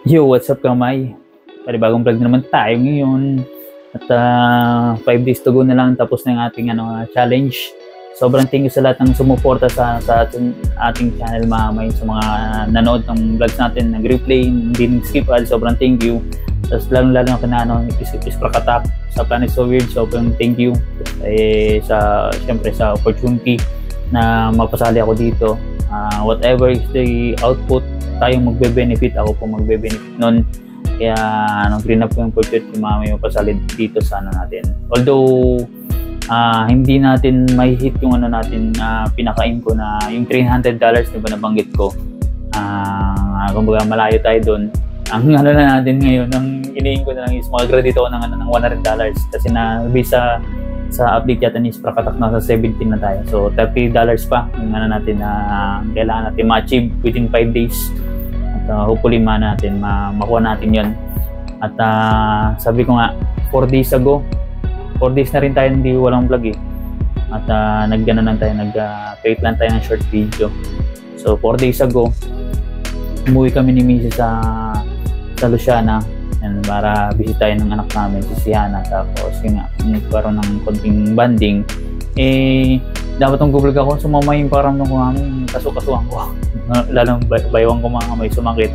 Yo, what's up kamay? Panibagong vlog na naman tayo ngayon. At 5 days to go na lang tapos na yung ating challenge. Sobrang thank you sa lahat ng sumuporta sa ating channel mamay, sa mga nanood ng vlogs natin, nag-replay, hindi nag-skip ad, sobrang thank you. Tapos lalo na kinano, Isprakatak sa Planet So Weird, sobrang thank you. Siyempre sa opportunity na mapasali ako dito. Whatever is the output, tayong magbe-benefit, ako po magbe-benefit nun. Kaya green up ko yung opportunity mamay mapasali dito sana natin. Although hindi natin may hit yung natin pinakain ko na yung $300, diba nabanggit ko. Kumbaga malayo tayo doon. Ang na natin ngayon, ang iniin ko na lang is mag-credit ako ng $100 kasi na-visa sa update yata ni Isprakatak na sa 17 na tayo. So $30 pa yung natin na kailangan natin ma-achieve within 5 days. At hopefully makuha natin yon. At sabi ko nga 4 days ago, 4 days na rin tayo hindi walang vlog eh. At nag-create lang tayo ng short video. So 4 days ago, umuwi kami ni Mrs. sa Luciana para bisitahin ng anak namin, si Siana. Tapos yun nga, nagkaroon ng konting banding. Dapat ang gublog ako, sumama yung paramdam ko namin, kaso-kasuhan ko. Lalong baywang ko mga may sumakit.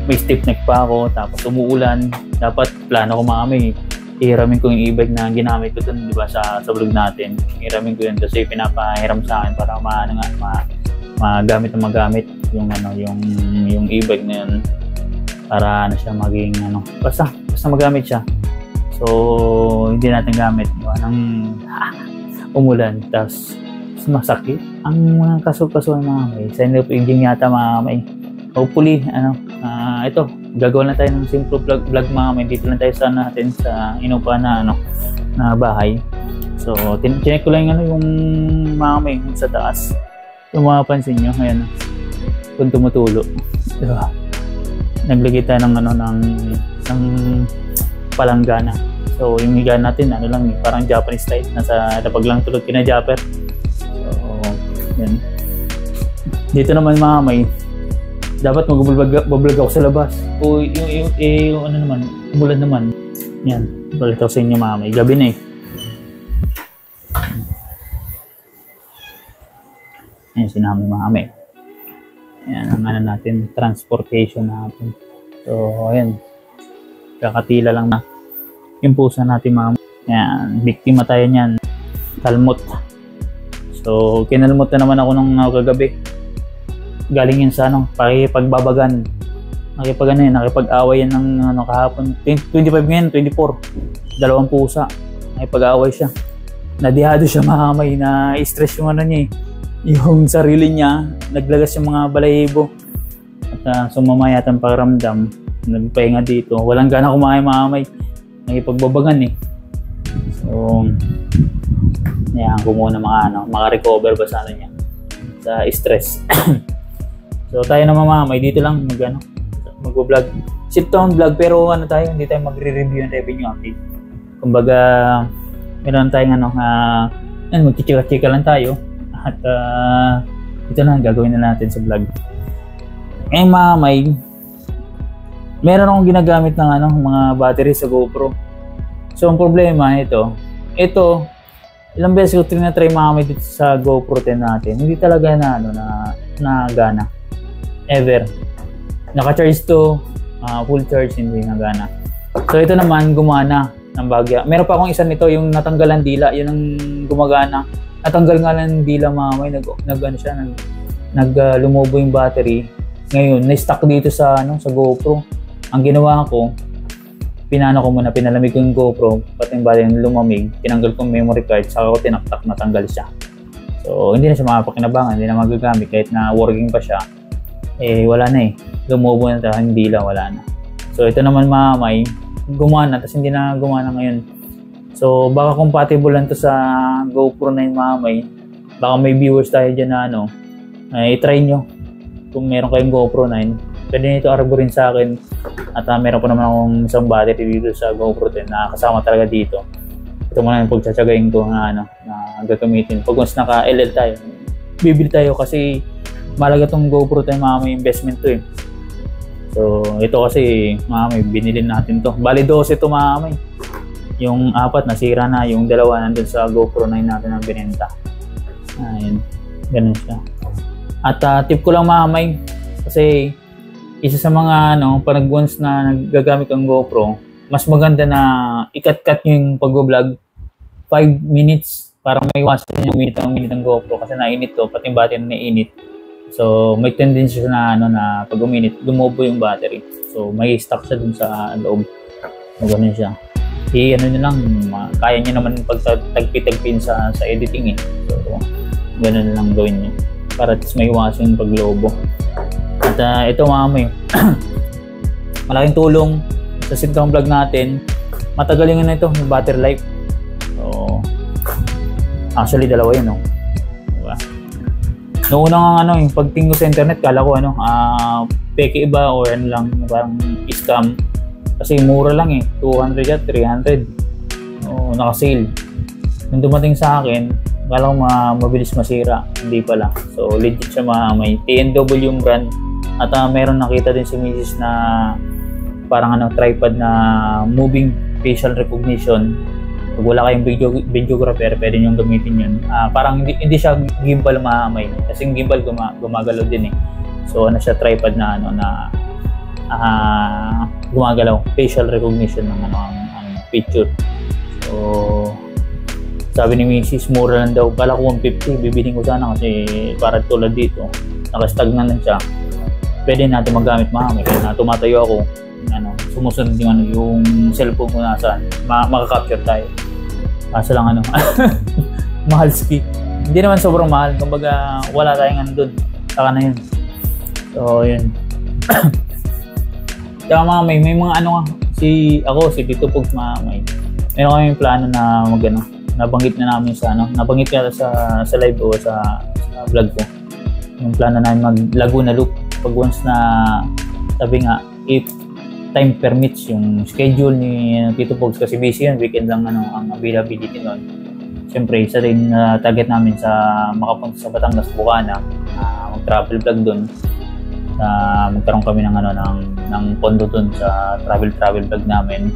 May stiff neck pa ako, tapos umuulan. Dapat plano ko mga ihiramin ko yung e-bike na ginamit ko dun, di ba, sa vlog natin. Ihiramin ko yun kasi pinapahiram sa akin para magamit yung e-bike na yun. Para siya maging basta magamit siya. So hindi natin gamit, di ba, nang umulan, tapos masakit ang mga kaso-kaso mga sa engine yata mga hopefully ito gagawa na tayo ng simple vlog mga dito lang tayo sa inupa na bahay. So tineck ko lang yung mga sa taas, yung mga pansin nyo ngayon kung tumutulo, diba, naglagay tayo ng palanggana. So yung higa natin parang Japanese style, nasa lapag lang tulog kina-japper. Yan. Dito naman mga dapat mag-vlog ako sa labas. O yung umulan naman. Yan, balik ako sa inyo mga gabi na eh. Yan, sinami mga yan, ang natin, transportation natin. So, ayan. Kakatila lang na yung pusa natin mga yan, biktima tayo niyan. Kalmot. So, kinalmot na naman ako nung kagabi. Galing yun sa pakipagbabagan. Nakipag-away yan ng kahapon. 25 ngayon, 24. Dalawang pusa. Nakipag-away siya. Nadihado siya mahamay na stress yung niya eh. Yung sarili niya, naglagas yung mga balahibo. At sumama yata ang pakiramdam. Nagpahinga dito. Walang gana kumain mahamay. Nakipagbabagan eh. So, yan ko muna maka-recover ba sa niya sa stress. So tayo naman mamay dito lang mag-vlog, sit down vlog, pero hindi tayo magre-review ng revenue update. Kumbaga meron tayong magchichika-chika lang tayo at ito na gagawin na natin sa vlog. Mamay meron akong ginagamit ng mga battery sa GoPro. So ang problema ito ilang beses ko try mamay dito sa GoPro 10 natin, hindi talaga na gana. Ever. Naka-charge to, full charge, hindi na gana. So ito naman gumana ng bagya. Meron pa akong isa nito, yung natanggalan dila, yun ang gumagana. Natanggal nga lang dila mamay, lumubo yung battery. Ngayon, na-stuck dito sa GoPro. Ang ginawa ko, pinalamig ko yung GoPro, pati yung battery lumamig, tinanggal ko yung memory card, saka ko tinaktak, natanggal siya. So hindi na siya makapakinabangan, hindi na magagamit kahit na working pa siya. Wala na lumubo na yung dila, wala na. So ito naman mamay, gumana, tapos hindi na gumana ngayon. So baka compatible lang to sa GoPro 9 mamay. Baka may viewers tayo dyan na i-try nyo kung meron kayong GoPro 9. Pwede nito arborin sa akin. At meron po naman akong isang battery dito sa GoPro 10 na kasama talaga dito. Ito muna yung pagtsatsagayin ko na gagamitin. Pag once naka-LL tayo, bibili tayo kasi malaga tong GoPro 10 mga may investment to eh. So, ito kasi, mamay, binili natin to. Bali 12 ito, mamay. Yung 4 nasira na, yung 2 nandun sa GoPro 9 natin ang binenta. Ayun, ganun siya. At tip ko lang, mamay, kasi isa sa mga pag once na nagagamit ang GoPro, mas maganda na i-cut nyo yung pag-vlog 5 minutes para may iwasan yung minute ng GoPro kasi nainit to, pati yung battery na nainit. So, may tendency na na pag uminit, lumobo yung battery. So, may stock siya dun sa loob. So, ganun siya. Ano nyo lang, kaya nyo naman pagtagpi-tagpin sa editing eh. So, ganun lang gawin nyo. Para may iwasan yung paglobo. At ito mamay, malaking tulong sa sitcom vlog natin. Matagal yung ito, yung battery life. So, actually, 2 yun, no? Diba? Noong unang yung pagtingin ko sa internet, kala ko peke iba or lang, parang scam. Kasi mura lang 200 at 300. Naka-sale. Nung dumating sa akin, kala ko mabilis masira. Hindi pala. So, legit siya may TNW yung brand. At meron nakita din si Mrs. na parang tripod na moving facial recognition. Pag wala kayong videographer, pwede nyo gamitin yun. Parang hindi siya gimbal mahamay. Kasi yung gimbal gumagalaw din eh. So siya tripod na gumagalaw. Facial recognition ng ang picture. So sabi ni Mrs. mura lang daw. Kala ko 150, bibiling ko sana kasi para tulad dito. Nakastagnan lang siya. Pwede natin magamit mahamay. Kaya tumatayo ako. Sumusunod yung cellphone ko nasaan. Makaka-capture tayo. Kaso lang mahal ski. Hindi naman sobrang mahal. Kumbaga wala tayong doon. Saka na yun. So yun. Kaya may mga si Tito Pogs may meron kami plano na nabanggit na namin sa nabanggit ka sa live o sa vlog ko. Yung plano namin mag Laguna Loop. Pag once na sabi nga if time permits yung schedule ni Tito Pogs kasi busy yun, weekend lang ang availability nun. Siyempre, isa rin target namin sa makapunta sa Batangas, Bukana, mag-travel vlog dun. Magkaroon kami ng pondo dun sa travel vlog namin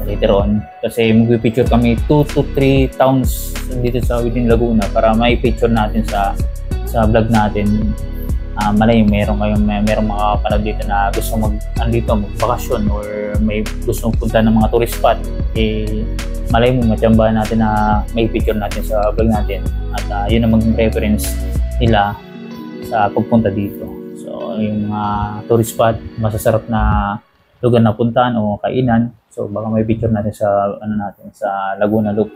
later on. Kasi mag-feature kami 2 to 3 towns dito sa within Laguna para may feature natin sa vlog natin. Malay merong makakapanood dito na gusto magbakasyon or may gusto punta ng mga tourist spot, malay mo matsambahan natin na may picture natin sa vlog natin at yun ang maging reference nila sa pagpunta dito. So yung mga tourist spot, masasarap na lugar na puntahan o kainan, so baka may picture natin sa sa Laguna Loop.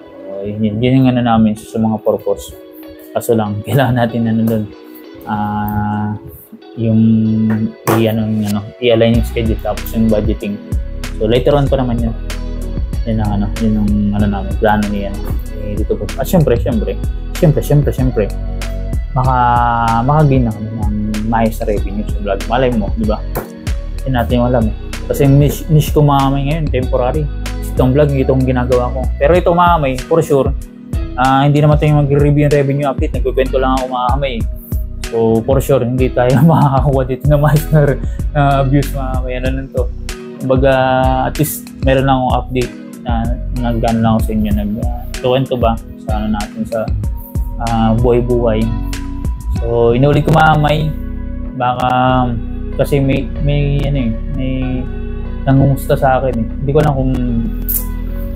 So yun yung namin sa mga purpose. Kaso lang kailangan natin doon yung i-align yung schedule tapos yung budgeting. So later on pa naman yun. Yun ang namin plano niya dito po. At syempre makagain na kami ng maayos na revenue sa vlog. Malay mo, di ba? Hindi natin yung alam kasi niche ko mamay ngayon, temporary. Itong vlog, itong ginagawa ko. Pero ito mamay, for sure, hindi naman tayo mag-review yung revenue update. Nagkwento lang ako mamay. So, for sure, hindi tayo makakakuha dito na mais na views mamaya na lang to. Kumbaga, at least meron lang akong update na nag-ano lang ako sa inyo. Nag-kwento ba sa natin sa buhay-buhay. So, inulit ko mamay. Baka, kasi may nangumusta sa akin eh. Hindi ko alam kung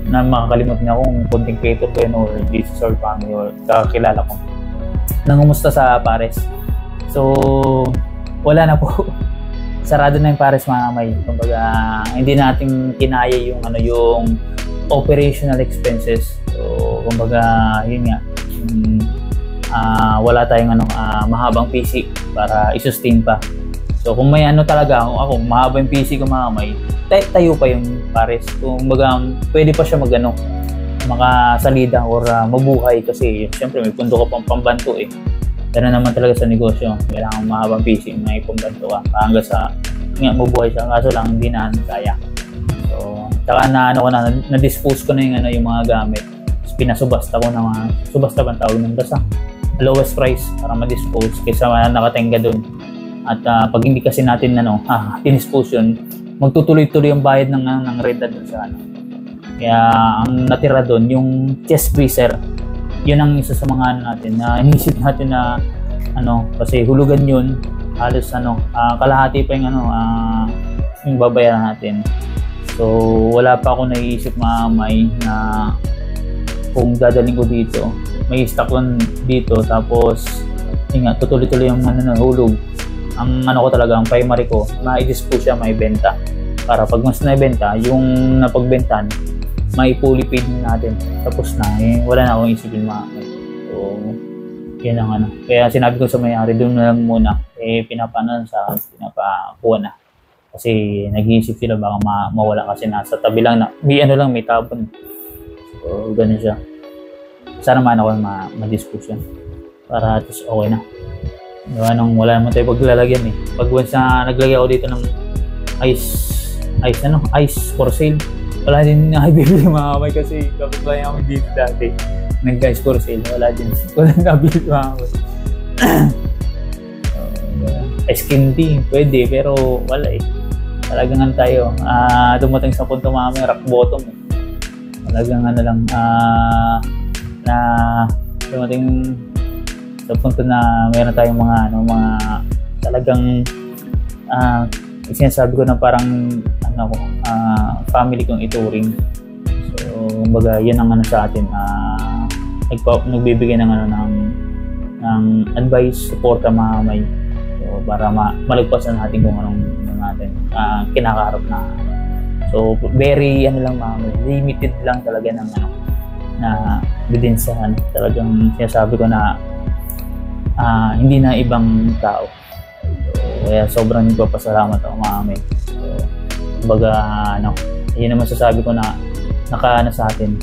makakalimutan niya kung content creator ko yun or this is our family or kakakilala ko. Nangumusta sa Pares. So, wala na po. Sarado na yung Pares mamay. Kumbaga, hindi natin kinaya yung operational expenses. So, kumbaga, yun nga. Wala tayong mahabang PC para i-sustain pa. So, kung may talaga ako mahaba yung PC ko mamay, tayo pa yung Pares. Kumbaga, pwede pa siya makasalida or mabuhay kasi siyempre may pundo ka pang pambanto eh. Gano'n naman talaga sa negosyo. Kailangan mahabang PC, may pambanto ka. Hanggang sa mabuhay siya. Kaso lang hindi na kaya. So, saka na-dispose ko na yung mga gamit. Pinasubasta ko na subasta bang tawag ng basta. Lowest price para ma-dispose kaysa nakatenga doon. At pag hindi kasi natin tinispose yun, magtutuloy-tuloy ang bayad ng renta dun sa ano. Kaya ang natira doon, yung chest freezer, yun ang isa sa mga ano natin na inisip natin na kasi hulugan yun, halos kalahati pa yung babayaran natin. So wala pa ako naiisip mamay na kung dadaling ko dito, may stock lang dito, tapos tutuloy-tuloy yung hulog. Ang ko talaga, ang primary ko, ma-dispose siya, may benta. Para pag mas naibenta, yung napagbentan, maipuli paid natin. Tapos na, wala na akong isipin mamay. So, yun ang Kaya sinabi ko sa may-ari, doon na lang muna. Pinapakuha na. Kasi nag-iisip sila baka mawala kasi nasa tabi lang na may may tabon. So ganun siya. Sana man ako ma-dispose yan para at least okay na. Wala naman tayo paglalagyan Pag once na naglagay ako dito ng ice for sale, wala din nakibili mamay kasi kapag namin dito dati nag-ice for sale, wala nabili mamay. Ice candy, pwede, pero wala Talagang tayo, dumating sa punto mamay, rock bottom. Talagang na dumating sa punto na meron tayong mga talagang sinasabi ko na parang family kong ituring. So, kumbaga, yan ang sa atin. Nagbibigay ng advice, suporta mamay. So, para malagpasan natin kung anong natin kinakaharap na. So very lang limited lang talaga ng na within sa talagang sinasabi ko na hindi na ibang tao. So, kaya sobrang nagpapasalamat ako mamay. So kumbaga yun naman sasabi ko na sa atin,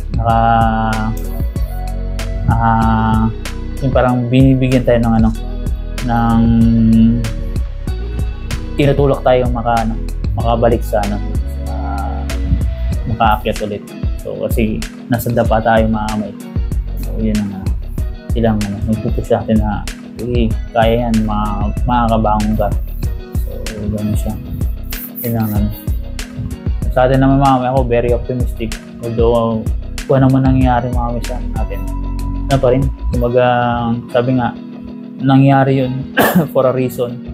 yung parang binibigyan tayo ng tinutulak tayo makabalik sa makaakyat ulit. So kasi nasa dapa tayo mamay. So yun ang silang nagpupush natin na kaya yan, makakabangon ka. So gano'n siya. Yun ang sa atin naman mamay, ako very optimistic. Although kung ano man nangyayari mamay sa atin, pa rin. Kumbaga sabi nga, nangyari yun for a reason.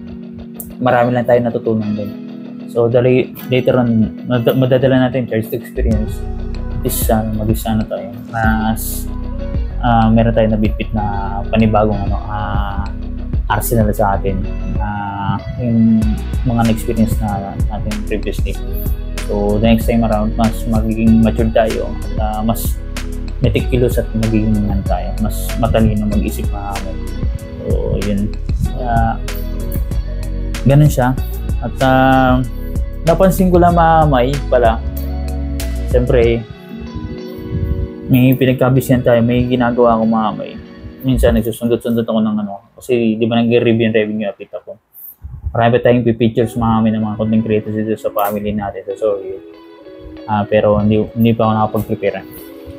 Marami lang tayo natutunan din. So later on, madadala natin charged experience. Is mag-isa na tayo. Mas meron tayo nabitbit na panibagong arsenal sa atin. Yung mga na-experience na natin previously. So the next time around, mas magiging mature tayo at mas meticulous at magiging tayo. Mas matalino mag-isip mahamay. So yun. Ganun siya. At napansin ko lang mamay pala, siyempre may pinagkabisyan tayo, may ginagawa ko mamay. Minsan nagsusundot-sundot ako ng kasi di ba nag-review yung revenue update ako. Marami pa tayong pictures mamay ng mga content creators dito sa family natin. So pero hindi pa ako nakapag-prepare.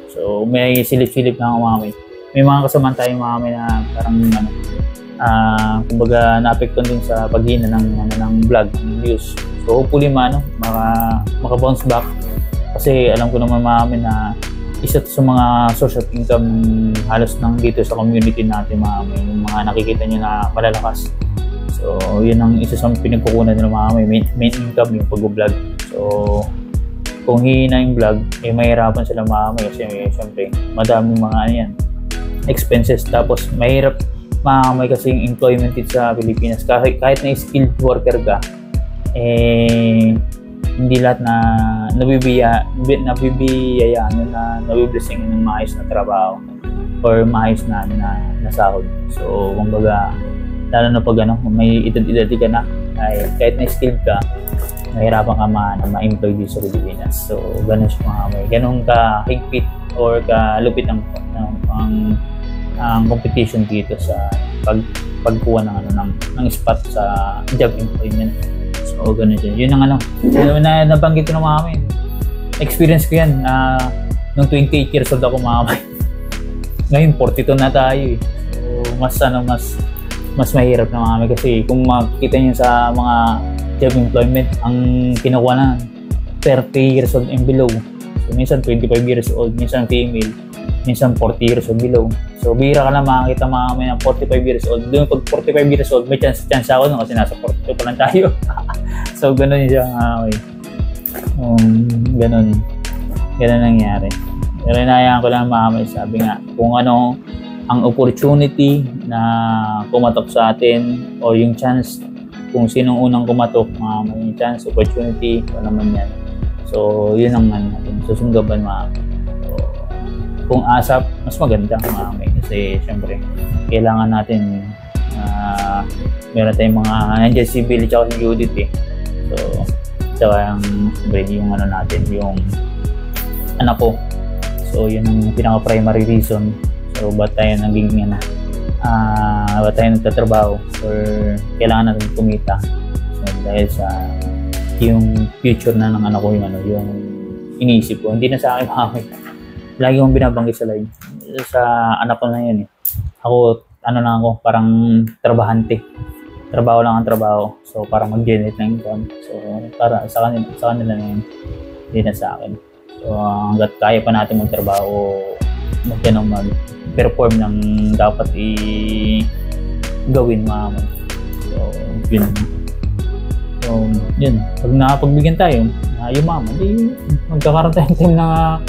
So may silip-silip na ako mamay. May mga kasamaan tayong mamay na parang kumbaga naapektuhan din sa paghina ng vlog, ng views. So hopefully maka-bounce back kasi alam ko naman na isa sa mga source of income halos nang dito sa community natin yung mga nakikita nyo na malalakas. So yun ang isa sa pinagkukunan nila main income yung pag-vlog. So kung hihina yung vlog, mahirapan sila kasi siyempre madaming mga expenses, tapos mahirap may kasing employment dito sa Pilipinas. Kahit na skilled worker ka, hindi lahat na nabibiyayaan na nabiblessing ng maayos na trabaho or maayos na sahod. So, kumbaga, lalo na pag may edad ka na, ay kahit na skilled ka, mahirapan ka ma-employ dito sa Pilipinas. So, ganun siya may ganun ka higpit or kalupit ang competition dito sa pagkuha ng spot sa job employment. So ganun siya. Yun ang nabanggit ko ng mamay. Experience ko yan nung 28 years old ako mamay. Ngayon 42 na tayo So mas mas mahirap na mga kasi kung makikita nyo sa mga job employment, ang kinukuha na 30 years old and below. So, minsan 25 years old, minsan female, minsan 40 years old below. So, bihira ka na makakita mga may 45 years old. Doon pag 45 years old, may chance ako no, kasi nasa 42 pa lang tayo. So, ganun siya. Ganun nangyari. Pero inayaan ko lang mga may sabi nga, kung ano ang opportunity na kumatok sa atin o yung chance, kung sinong unang kumatok, may chance, opportunity, o naman yan. So, yun ang natin susunggaban mga. So, kung ASAP, mas maganda mga may. Kasi, syempre, kailangan natin meron tayong mga nandiyan si Billy at si Judith eh. So, saka yung natin, yung anak ko. So, yun ang pinaka-primary reason. So, ba't tayo naging ba't tayo nagtatrabaho or kailangan natin kumita. So, dahil sa yung future na ng anak ko yung iniisip ko. Hindi na sa akin makakit. Lagi kong binabanggit sa live. Sa anak ko na yun eh. Ako, lang ako, parang trabahante. Trabaho lang ang trabaho. So, parang mag-generate ng income. So, para sa kanila na yun. Hindi na sa akin. So, hanggat kaya pa natin magtrabaho, mag-perform ng dapat gawin mga. So, yun. So, yun. Pag nakapagbigyan tayo, yung mama, di magkakaroon tayong time na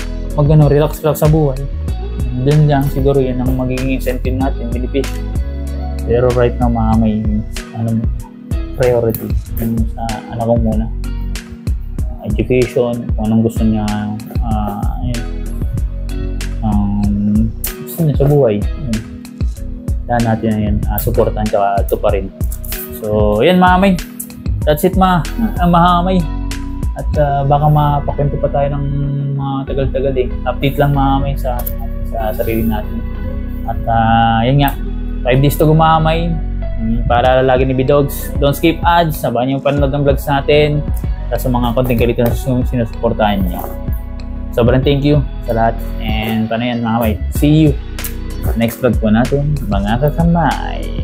relax sa buhay. Doon lang siguro yun ang magiging incentive natin, beneficial. Pero right now, may priority sa anak ko muna. Education, kung anong gusto niya, gusto niya sa buhay. Kaya natin na yun, supportan tsaka tuparin. So, yan mga may. That's it mahamay. At baka mapakwento pa tayo ng mga tagal-tagal eh. Update lang mahamay sa sarili natin. At yan nga, 5 days to gumamay. Para lagi ni B-Dogs. Don't skip ads. Sabahan yung panonood ng vlogs natin. Sa mga content kalito na sinusuportahan niyo. Sobrang thank you sa lahat. And paano yan mga may. See you next vlog po natin mga kakamay.